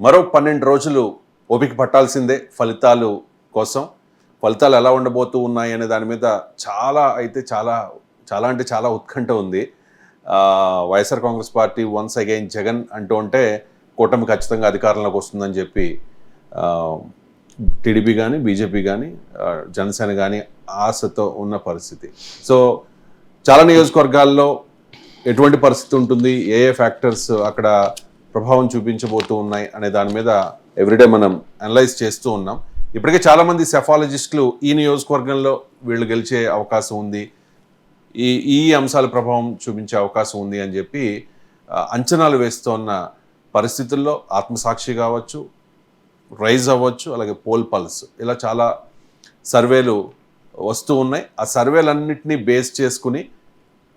మరో 12 రోజులు ఓపిక పట్టాల్సిందే ఫలితాలు కోసం. ఫలితాలు ఎలా ఉండబోతూ ఉన్నాయి అనే దాని మీద చాలా ఉత్కంఠ ఉంది. YSR Congress party once again Jagan అంటూ ఉంటే కూటమి ఖచ్చితంగా అధికారంలోకి వస్తుందని చెప్పి టీడీపీ కానీ, బీజేపీ కానీ, జనసేన కానీ ఆశతో ఉన్న పరిస్థితి. సో చాలా నియోజకవర్గాల్లో ఎటువంటి పరిస్థితి ఉంటుంది, ఏ ఫ్యాక్టర్స్ అక్కడ ప్రభావం చూపించబోతూ ఉన్నాయి అనే దాని మీద ఎవ్రీడే మనం అనలైజ్ చేస్తూ ఉన్నాం. ఇప్పటికే చాలామంది సెఫాలజిస్టులు ఈ నియోజకవర్గంలో వీళ్ళు గెలిచే అవకాశం ఉంది, ఈ అంశాల ప్రభావం చూపించే అవకాశం ఉంది అని చెప్పి అంచనాలు వేస్తున్న పరిస్థితుల్లో ఆత్మసాక్షి కావచ్చు, రైజ్ అవ్వచ్చు, అలాగే పోల్ పల్స్, ఇలా చాలా సర్వేలు వస్తూ ఉన్నాయి. ఆ సర్వేలన్నింటినీ బేస్ చేసుకుని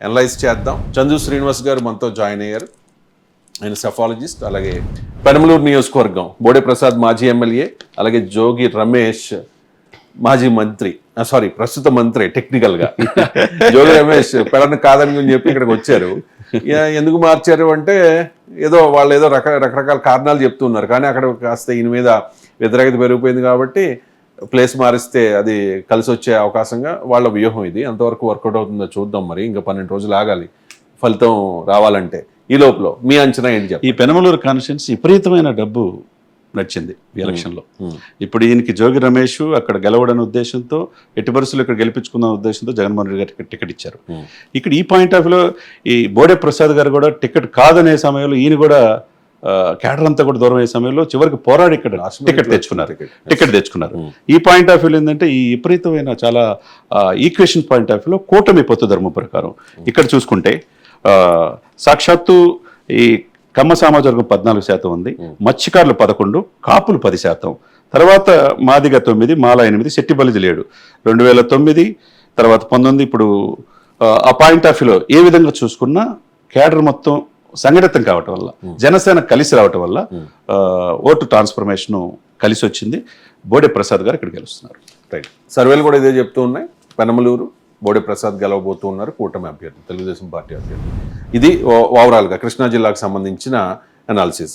అనలైజ్ చేద్దాం. చందు శ్రీనివాస్ గారు మనతో జాయిన్ అయ్యారు. ఆయన సెఫాలజిస్ట్. అలాగే పెనమలూరు నియోజకవర్గం బోడే ప్రసాద్ మాజీ ఎమ్మెల్యే, అలాగే జోగి రమేష్ మాజీ మంత్రి, ప్రస్తుత మంత్రి టెక్నికల్గా. జోగి రమేష్ పెడను కాదని చెప్పి ఇక్కడికి వచ్చారు. ఎందుకు మార్చారు అంటే వాళ్ళు ఏదో రకరకాల కారణాలు చెప్తున్నారు, కానీ అక్కడ కాస్త ఈయన మీద వ్యతిరేకత పెరిగిపోయింది కాబట్టి ప్లేస్ మారిస్తే అది కలిసి వచ్చే అవకాశంగా వాళ్ళ వ్యూహం. ఇది ఎంతవరకు వర్కౌట్ అవుతుందో చూద్దాం. మరి ఇంకా 12 రోజులు ఆగాలి ఫలితం రావాలంటే. ఈ లోపల మీ అంచనా ఏంటి? ఈ పెనమలూరు కాన్స్టిట్యున్సీ విపరీతమైన డబ్బు నడిచింది ఈ ఎలక్షన్లో. ఇప్పుడు ఈయనకి జోగి రమేష్ అక్కడ గెలవడని ఉద్దేశంతో, ఎట్టి పరిస్థితులు ఇక్కడ గెలిపించుకున్న ఉద్దేశంతో జగన్మోహన్ రెడ్డి గారికి టికెట్ ఇచ్చారు. ఇక్కడ ఈ పాయింట్ ఆఫ్ వ్యూలో ఈ బోడే ప్రసాద్ గారు కూడా టికెట్ కాదనే సమయంలో ఈయన కూడా క్యాడర్ అంతా కూడా దూరం అయ్యే సమయంలో చివరికి పోరాడి ఇక్కడ టికెట్ తెచ్చుకున్నారు. ఈ పాయింట్ ఆఫ్ వ్యూ ఏంటంటే ఈ విపరీతమైన చాలా ఈక్వేషన్ పాయింట్ ఆఫ్ వ్యూలో కూటమి పొత్తు ధర్మం ప్రకారం ఇక్కడ చూసుకుంటే సాక్షాత్తు ఈ కమ్మ సామాజిక వర్గం 14% ఉంది, మత్స్యకారులు 11%, కాపులు 10%, తర్వాత మాదిగ 9%, మాల 8%, శెట్టిబలిజి 7%. 2009 తర్వాత 19 ఇప్పుడు ఆ పాయింట్ ఆఫ్ వ్యూలో ఏ విధంగా చూసుకున్నా క్యాడర్ మొత్తం సంఘటితం కావటం వల్ల, జనసేన కలిసి రావటం వల్ల ఓటు ట్రాన్స్ఫర్మేషన్ కలిసి వచ్చింది. బోడే ప్రసాద్ గారు ఇక్కడ గెలుస్తున్నారు. రైట్. సర్వేలు కూడా ఇదే చెప్తూ ఉన్నాయి. పెనమలూరు బోడే ప్రసాద్ గెలవబోతూ ఉన్నారు, కూటమి అభ్యర్థి, తెలుగుదేశం పార్టీ అభ్యర్థి. ఇది ఓవరాల్గా కృష్ణా జిల్లాకు సంబంధించిన అనాలిసిస్.